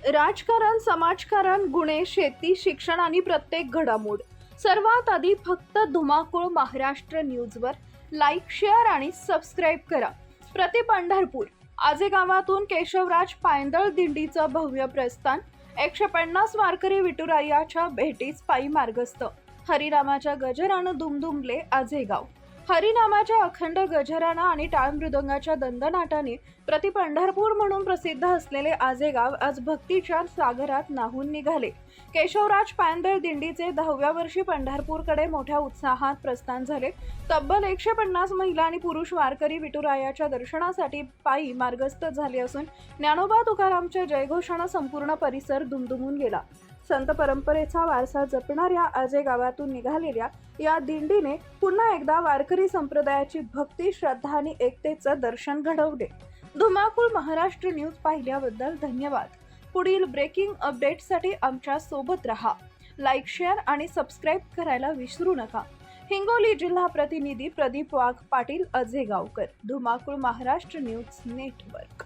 राजकारण, समाजकारण, गुन्हे, शेती, शिक्षण आणि प्रत्येक घडामोड सर्वात आधी फक्त धुमाकूळ महाराष्ट्र न्यूजवर लाईक, शेअर आणि सबस्क्राईब करा. प्रति पंढरपूर आजे गावातून केशवराज पायंदळ दिंडीचं भव्य प्रस्थान. 150 वारकरी विठुरायाच्या भेटीस पायी मार्गस्थ. हरिनामाच्या गजरानं दुमदुमले आजेगाव. हरिनामाच्या अखंड गजरानं आणि टाळ मृदंगाच्या दंदनाटाने प्रति पंढरपूर म्हणून प्रसिद्ध असलेले आजेगाव आज भक्तीच्या सागरात न्हाऊन निघाले. केशवराज पायंदळ दिंडीचे 10व्या वर्षी पंढरपूरकडे मोठ्या उत्साहात प्रस्थान झाले. तब्बल 150 महिला आणि पुरुष वारकरी विठुरायाच्या दर्शनासाठी पायी मार्गस्थ झाले असून ज्ञानोबा तुकारामच्या जयघोषानं संपूर्ण परिसर दुमदुमून गेला. संत परंपरेचा वारसा जपणाऱ्या आजे गावातून निघालेल्या या दिंडीने पुन्हा एकदा वारकरी संप्रदायाची भक्ती, श्रद्धा आणि एकतेचं दर्शन घडवले. धुमाकूळ महाराष्ट्र न्यूज पाहिल्याबद्दल धन्यवाद. पुढील ब्रेकिंग अपडेटसाठी आमच्या सोबत रहा. लाईक, शेअर आणि सबस्क्राईब करायला विसरू नका. हिंगोली जिल्हा प्रतिनिधी प्रदीप वाघ पाटील, आजेगावकर, धुमाकूळ महाराष्ट्र न्यूज नेटवर्क.